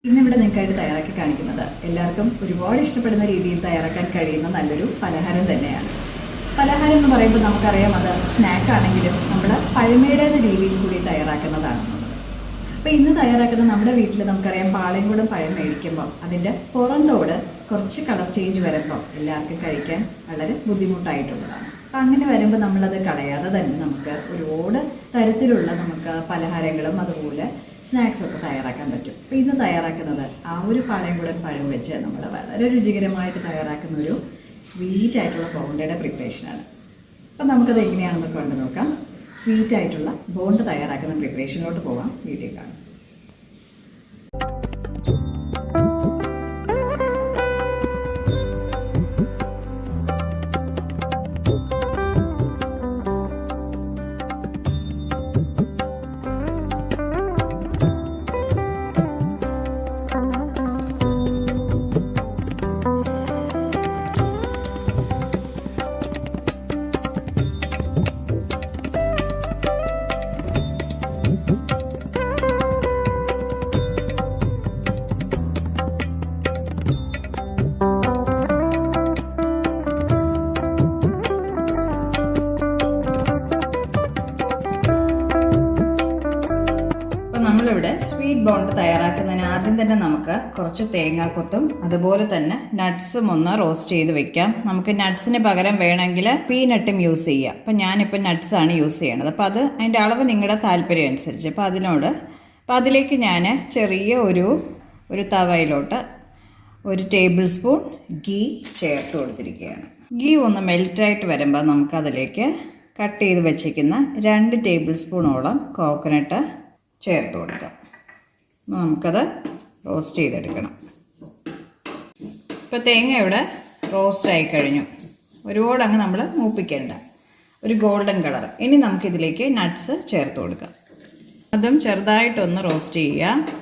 ഇന്നിവിടെ നിങ്ങൾക്കായിട്ട് തയ്യാറാക്കി കാണിക്കുന്നത് എല്ലാവർക്കും ഒരുപാട് ഇഷ്ടപ്പെടുന്ന രീതിയിൽ തയ്യാറാക്കാൻ കഴിയുന്ന നല്ലൊരു പലഹാരം തന്നെയാണ്. പലഹാരം എന്ന് പറയുമ്പോൾ നമുക്കറിയാം അത് സ്നാക്കാണെങ്കിലും നമ്മൾ പഴമയുടേത് രീതിയിൽ കൂടി തയ്യാറാക്കുന്നതാണെന്നുള്ളത്. അപ്പോൾ ഇന്ന് തയ്യാറാക്കുന്ന നമ്മുടെ വീട്ടിൽ നമുക്കറിയാം പാളയംകുടം പഴം മേടിക്കുമ്പോൾ അതിൻ്റെ പുറന്തോട് കുറച്ച് കളർ ചേഞ്ച് വരുമ്പോൾ എല്ലാവർക്കും കഴിക്കാൻ വളരെ ബുദ്ധിമുട്ടായിട്ടുള്ളതാണ്. അപ്പം അങ്ങനെ വരുമ്പോൾ നമ്മളത് കളയാതെ തന്നെ നമുക്ക് ഒരുപാട് തരത്തിലുള്ള നമുക്ക് പലഹാരങ്ങളും അതുപോലെ സ്നാക്സൊക്കെ തയ്യാറാക്കാൻ പറ്റും. അപ്പോൾ ഇന്ന് തയ്യാറാക്കുന്നത് ആ ഒരു പാളയംകുടം പഴം വെച്ച് നമ്മൾ വളരെ രുചികരമായിട്ട് തയ്യാറാക്കുന്ന ഒരു സ്വീറ്റ് ആയിട്ടുള്ള ബോണ്ടയുടെ പ്രിപ്പറേഷനാണ്. അപ്പം നമുക്കത് എങ്ങനെയാണെന്ന് കണ്ടു നോക്കാം. സ്വീറ്റ് ആയിട്ടുള്ള ബോണ്ട് തയ്യാറാക്കുന്ന പ്രിപ്പറേഷനിലോട്ട് പോകാം. വീഡിയോ കാണാം. നമ്മളിവിടെ സ്വീറ്റ് ബോണ്ട് തയ്യാറാക്കുന്നതിന് ആദ്യം തന്നെ നമുക്ക് കുറച്ച് തേങ്ങാക്കൊത്തും അതുപോലെ തന്നെ നട്ട്സും ഒന്ന് റോസ്റ്റ് ചെയ്ത് വെക്കാം. നമുക്ക് നട്ട്സിന് പകരം വേണമെങ്കിൽ പീനട്ടും യൂസ് ചെയ്യാം. അപ്പം ഞാനിപ്പോൾ നട്ട്സാണ് യൂസ് ചെയ്യണത്. അപ്പോൾ അതിൻ്റെ അളവ് നിങ്ങളുടെ താല്പര്യം അനുസരിച്ച്. അപ്പോൾ അതിലേക്ക് ഞാൻ ചെറിയ ഒരു തവയിലോട്ട് 1 ടേബിൾ സ്പൂൺ ഗീ ചേർത്ത് കൊടുത്തിരിക്കുകയാണ്. ഗീ ഒന്ന് മെൽറ്റായിട്ട് വരുമ്പോൾ നമുക്കതിലേക്ക് കട്ട് ചെയ്ത് വെച്ചിരിക്കുന്ന 2 ടേബിൾ സ്പൂണോളം കോക്കനട്ട് ചേർത്ത് കൊടുക്കാം. നമുക്കത് റോസ്റ്റ് ചെയ്തെടുക്കണം. ഇപ്പോൾ തേങ്ങ ഇവിടെ റോസ്റ്റായി കഴിഞ്ഞു. ഒരുപാട് അങ്ങ് നമ്മൾ മൂപ്പിക്കേണ്ട, ഒരു ഗോൾഡൻ കളർ. ഇനി നമുക്കിതിലേക്ക് നട്ട്സ് ചേർത്ത് കൊടുക്കാം. അതും ചെറുതായിട്ടൊന്ന് റോസ്റ്റ് ചെയ്യുക.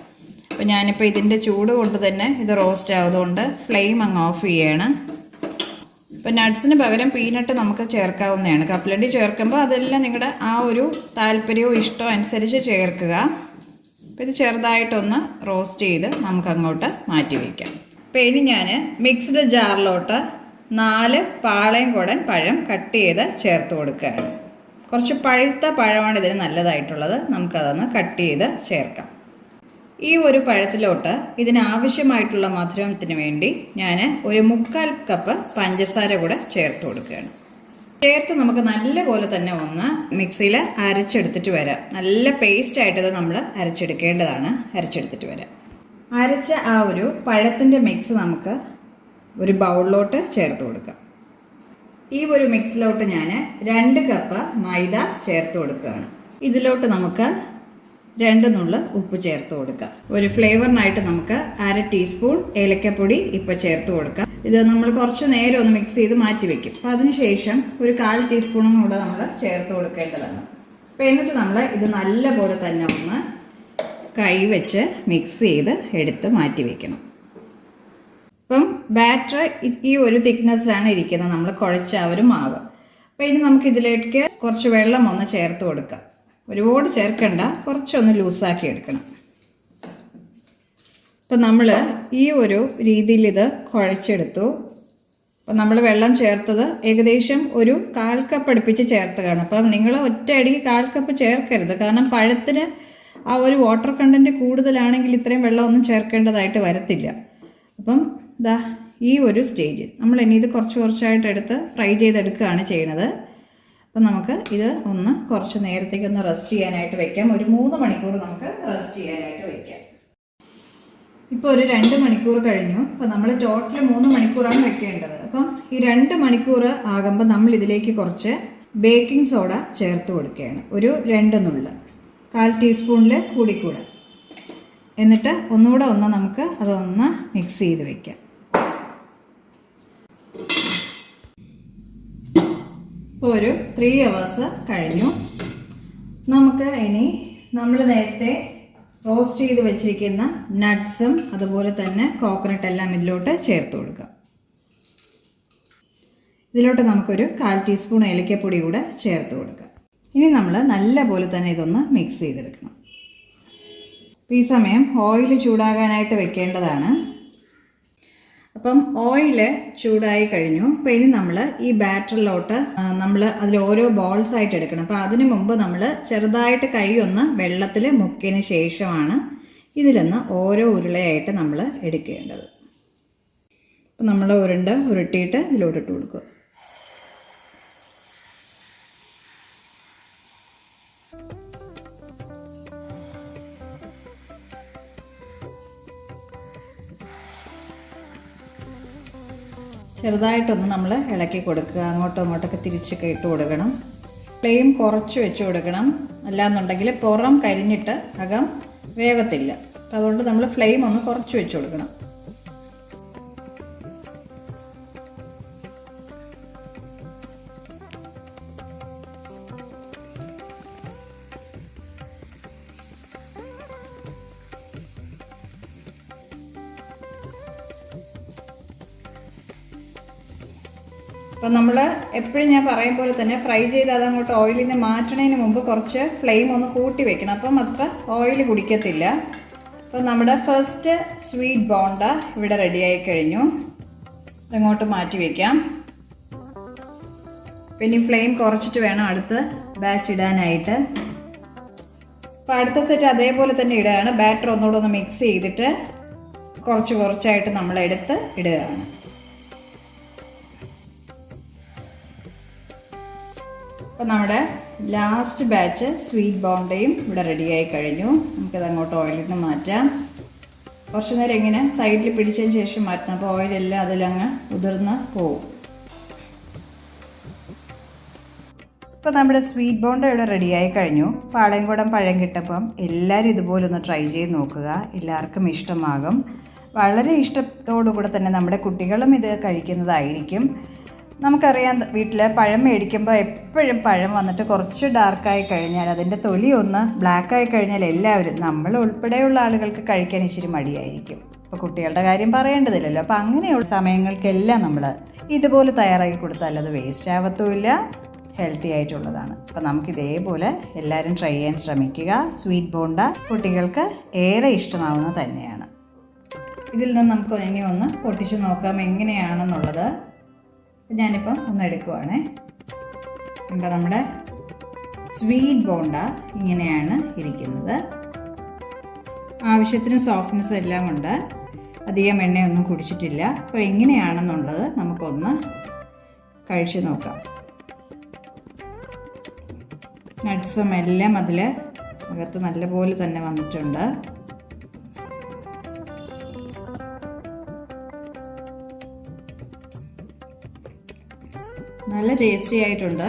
അപ്പോൾ ഞാനിപ്പോൾ ഇതിൻ്റെ ചൂട് കൊണ്ട് തന്നെ ഇത് റോസ്റ്റ് ആയതുകൊണ്ട് ഫ്ലെയിം അങ്ങ് ഓഫ് ചെയ്യണം. ഇപ്പോൾ നട്ട്സിന് പകരം പീനട്ട് നമുക്ക് ചേർക്കാവുന്നതാണ്. കപ്പലണ്ടി ചേർക്കുമ്പോൾ അതെല്ലാം നിങ്ങളുടെ ആ ഒരു താല്പര്യവും ഇഷ്ടവും അനുസരിച്ച് ചേർക്കുക. അപ്പോൾ ഇത് ചെറുതായിട്ടൊന്ന് റോസ്റ്റ് ചെയ്ത് നമുക്കങ്ങോട്ട് മാറ്റി വയ്ക്കാം. അപ്പോൾ ഇനി ഞാൻ മിക്സ്ഡ് ജാറിലോട്ട് 4 പാളയംകുടം പഴം കട്ട് ചെയ്ത് ചേർത്ത് കൊടുക്കുകയാണ്. കുറച്ച് പഴുത്ത പഴമാണ് ഇതിന് നല്ലതായിട്ടുള്ളത്. നമുക്കതൊന്ന് കട്ട് ചെയ്ത് ചേർക്കാം. ഈ ഒരു പഴത്തിലോട്ട് ഇതിനാവശ്യമായിട്ടുള്ള മധുരത്തിന് വേണ്ടി ഞാൻ ഒരു 1/4 കപ്പ് പഞ്ചസാര കൂടെ ചേർത്ത് കൊടുക്കുകയാണ്. ചേർത്ത് നമുക്ക് നല്ലപോലെ തന്നെ ഒന്ന് മിക്സിയിൽ അരച്ചെടുത്തിട്ട് വരാം. നല്ല പേസ്റ്റായിട്ട് ഇത് നമ്മൾ അരച്ചെടുത്തിട്ട് വരാം. അരച്ച ആ ഒരു പഴത്തിൻ്റെ മിക്സ് നമുക്ക് ഒരു ബൗളിലോട്ട് ചേർത്ത് കൊടുക്കാം. ഈ ഒരു മിക്സിലോട്ട് ഞാൻ 2 കപ്പ് മൈദ ചേർത്ത് കൊടുക്കുകയാണ്. ഇതിലോട്ട് നമുക്ക് 2 നുള്ള് ഉപ്പ് ചേർത്ത് കൊടുക്കാം. ഒരു ഫ്ലേവറിനായിട്ട് നമുക്ക് 1/2 ടീസ്പൂൺ ഏലക്കപ്പൊടി ഇപ്പോൾ ചേർത്ത് കൊടുക്കാം. ഇത് നമ്മൾ കുറച്ച് നേരം ഒന്ന് മിക്സ് ചെയ്ത് മാറ്റി വെക്കും. അപ്പോൾ അതിനുശേഷം ഒരു 1/4 ടീസ്പൂണും കൂടെ നമ്മൾ ചേർത്ത് കൊടുക്കേണ്ടതാണ്. അപ്പോൾ എന്നിട്ട് നമ്മൾ ഇത് നല്ലപോലെ തന്നെ ഒന്ന് കൈ വെച്ച് മിക്സ് ചെയ്ത് എടുത്ത് മാറ്റി വെക്കണം. അപ്പം ബാറ്റർ ഈ ഒരു തിക്നെസ്സിലാണ് ഇരിക്കുന്നത്, നമ്മൾ കുഴച്ച ആ ഒരു മാവ്. അപ്പോൾ ഇനി നമുക്കിതിലേക്ക് കുറച്ച് വെള്ളം ഒന്ന് ചേർത്ത് കൊടുക്കാം. ഒരുപാട് ചേർക്കണ്ട, കുറച്ചൊന്ന് ലൂസാക്കി എടുക്കണം. അപ്പം നമ്മൾ ഈ ഒരു രീതിയിൽ ഇത് കുഴച്ചെടുത്തു. അപ്പം നമ്മൾ വെള്ളം ചേർത്തത് ഏകദേശം ഒരു 1/4 കപ്പ് അടുപ്പിച്ച് ചേർത്ത് കാണും. അപ്പം നിങ്ങൾ ഒറ്റയടിക്ക് 1/4 കപ്പ് ചേർക്കരുത്, കാരണം പഴത്തിന് ആ ഒരു വാട്ടർ കണ്ടൻറ്റ് കൂടുതലാണെങ്കിൽ ഇത്രയും വെള്ളമൊന്നും ചേർക്കേണ്ടതായിട്ട് വരത്തില്ല. അപ്പം ദാ ഈ ഒരു സ്റ്റേജിൽ നമ്മൾ ഇനി ഇത് കുറച്ചായിട്ട് എടുത്ത് ഫ്രൈ ചെയ്തെടുക്കുകയാണ് ചെയ്യണത്. അപ്പം നമുക്ക് ഇത് ഒന്ന് കുറച്ച് നേരത്തേക്ക് ഒന്ന് റെസ്റ്റ് ചെയ്യാനായിട്ട് വെക്കാം. ഒരു 3 മണിക്കൂർ നമുക്ക് റെസ്റ്റ് ചെയ്യാനായിട്ട് വെക്കാം. ഇപ്പോൾ ഒരു 2 മണിക്കൂർ കഴിഞ്ഞു. അപ്പോൾ നമ്മൾ ടോട്ടൽ 3 മണിക്കൂറാണ് വെക്കേണ്ടത്. അപ്പം ഈ 2 മണിക്കൂർ ആകുമ്പോൾ നമ്മൾ ഇതിലേക്ക് കുറച്ച് ബേക്കിംഗ് സോഡ ചേർത്ത് കൊടുക്കുകയാണ്. ഒരു 2 നുള്ള്, 1/4 ടീസ്പൂണിൽ കൂടിക്കൂടെ. എന്നിട്ട് ഒന്നുകൂടെ നമുക്ക് അതൊന്ന് മിക്സ് ചെയ്ത് വെക്കാം. ഇപ്പോൾ ഒരു 3 hours കഴിഞ്ഞു. നമുക്ക് ഇനി നമ്മൾ നേരത്തെ റോസ്റ്റ് ചെയ്ത് വെച്ചിരിക്കുന്ന നട്ട്സും അതുപോലെ തന്നെ കോക്കനട്ട് എല്ലാം ഇതിലോട്ട് ചേർത്ത് കൊടുക്കാം. ഇതിലോട്ട് നമുക്കൊരു 1/4 ടീസ്പൂൺ ഏലക്കപ്പൊടി കൂടെ ചേർത്ത് കൊടുക്കാം. ഇനി നമ്മൾ നല്ലപോലെ തന്നെ ഇതൊന്ന് മിക്സ് ചെയ്തെടുക്കണം. ഈ സമയം ഓയിൽ ചൂടാകാനായിട്ട് വെക്കേണ്ടതാണ്. അപ്പം ഓയിൽ ചൂടായി കഴിഞ്ഞു. അപ്പോൾ ഇനി നമ്മൾ ഈ ബാറ്ററിലോട്ട് നമ്മൾ അതിൽ ഓരോ ബോൾസ് ആയിട്ട് എടുക്കണം. അപ്പോൾ അതിനു മുമ്പ് നമ്മൾ ചെറുതായിട്ട് കൈ ഒന്ന് വെള്ളത്തിൽ മുക്കിയതിന് ശേഷമാണ് ഇതിലൊന്ന് ഓരോ ഉരുളയായിട്ട് നമ്മൾ എടുക്കേണ്ടത്. അപ്പോൾ നമ്മൾ ഉരുട്ടിയിട്ട് ഇതിലോട്ടിട്ട് കൊടുക്കുക. ചെറുതായിട്ടൊന്ന് നമ്മൾ ഇളക്കി കൊടുക്കുക. അങ്ങോട്ടും ഇങ്ങോട്ടൊക്കെ തിരിച്ചൊക്കെ ഇട്ട് കൊടുക്കണം. ഫ്ലെയിം കുറച്ച് വെച്ച് കൊടുക്കണം. അല്ലാന്നുണ്ടെങ്കിൽ പുറം കരിഞ്ഞിട്ട് അകം വേവത്തില്ല. അപ്പം അതുകൊണ്ട് നമ്മൾ ഫ്ലെയിം ഒന്ന് കുറച്ച് വെച്ച് കൊടുക്കണം. അപ്പം നമ്മൾ എപ്പോഴും ഞാൻ പറയും പോലെ തന്നെ ഫ്രൈ ചെയ്ത് അതങ്ങോട്ട് ഓയിലിൽ നിന്ന് മാറ്റണതിന് മുമ്പ് കുറച്ച് ഫ്ലെയിം ഒന്ന് കൂട്ടി വെക്കണം. അപ്പം അത്ര ഓയിൽ കുടിക്കത്തില്ല. അപ്പം നമ്മുടെ ഫസ്റ്റ് സ്വീറ്റ് ബോണ്ട ഇവിടെ റെഡിയായി കഴിഞ്ഞു. അതങ്ങോട്ട് മാറ്റി വയ്ക്കാം. പിന്നെ ഫ്ലെയിം കുറച്ചിട്ട് വേണം അടുത്ത ബാച്ച് ഇടാനായിട്ട്. അപ്പം അടുത്ത സെറ്റ് അതേപോലെ തന്നെ ഇടുകയാണ്. ബാറ്റർ ഒന്നുകൂടെ ഒന്ന് മിക്സ് ചെയ്തിട്ട് കുറച്ചായിട്ട് നമ്മൾ എടുത്ത് ഇടുകയാണ്. അപ്പോൾ നമ്മുടെ ലാസ്റ്റ് ബാച്ച് സ്വീറ്റ് ബോണ്ടയും ഇവിടെ റെഡിയായി കഴിഞ്ഞു. നമുക്കത് അങ്ങോട്ട് ഓയിലിൽ നിന്ന് മാറ്റാം. കുറച്ച് നേരം ഇങ്ങനെ സൈഡിൽ പിടിച്ചതിന് ശേഷം മാറ്റണം. അപ്പോൾ ഓയിലെല്ലാം അതിലങ്ങ് ഉതിർന്ന് പോവും. ഇപ്പോൾ നമ്മുടെ സ്വീറ്റ് ബോണ്ട ഇവിടെ റെഡിയായി കഴിഞ്ഞു. പാളയംകുടം പഴം കിട്ടപ്പം എല്ലാവരും ഇതുപോലൊന്ന് ട്രൈ ചെയ്ത് നോക്കുക. എല്ലാവർക്കും ഇഷ്ടമാകും. വളരെ ഇഷ്ടത്തോടു കൂടെ തന്നെ നമ്മുടെ കുട്ടികളും ഇത് കഴിക്കുന്നതായിരിക്കും. നമുക്കറിയാം, വീട്ടിൽ പഴം മേടിക്കുമ്പോൾ എപ്പോഴും പഴം വന്നിട്ട് കുറച്ച് ഡാർക്കായി കഴിഞ്ഞാൽ അതിൻ്റെ തൊലി ഒന്ന് ബ്ലാക്കായി കഴിഞ്ഞാൽ എല്ലാവരും, നമ്മൾ ഉൾപ്പെടെയുള്ള ആളുകൾക്ക് കഴിക്കാൻ ഇച്ചിരി മടിയായിരിക്കും. അപ്പോൾ കുട്ടികളുടെ കാര്യം പറയേണ്ടതില്ലല്ലോ. അപ്പോൾ അങ്ങനെയുള്ള സമയങ്ങൾക്കെല്ലാം നമ്മൾ ഇതുപോലെ തയ്യാറാക്കി കൊടുത്താൽ അത് വേസ്റ്റ് ആവത്തുമില്ല, ഹെൽത്തി ആയിട്ടുള്ളതാണ്. അപ്പോൾ നമുക്കിതേപോലെ എല്ലാവരും ട്രൈ ചെയ്യാൻ ശ്രമിക്കുക. സ്വീറ്റ് ബോണ്ട കുട്ടികൾക്ക് ഏറെ ഇഷ്ടമാവുന്നത് തന്നെയാണ്. ഇതിൽ നിന്ന് നമുക്ക് ഇനി ഒന്ന് പൊട്ടിച്ച് നോക്കാം എങ്ങനെയാണെന്നുള്ളത്. ഞാനിപ്പം ഒന്ന് എടുക്കുവാണേ. കണ്ടോ, നമ്മുടെ സ്വീറ്റ് ബോണ്ട ഇങ്ങനെയാണ് ഇരിക്കുന്നത്. ആവശ്യത്തിന് സോഫ്റ്റ്നെസ് എല്ലാം ഉണ്ട്. അധികം എണ്ണയൊന്നും കുടിച്ചിട്ടില്ല. അപ്പോൾ എങ്ങനെയാണെന്നുള്ളത് നമുക്കൊന്ന് കഴിച്ച് നോക്കാം. നട്ട്സും എല്ലാം അതിൽ അകത്ത് നല്ലപോലെ തന്നെ വന്നിട്ടുണ്ട്. നല്ല ടേസ്റ്റി ആയിട്ടുണ്ട്.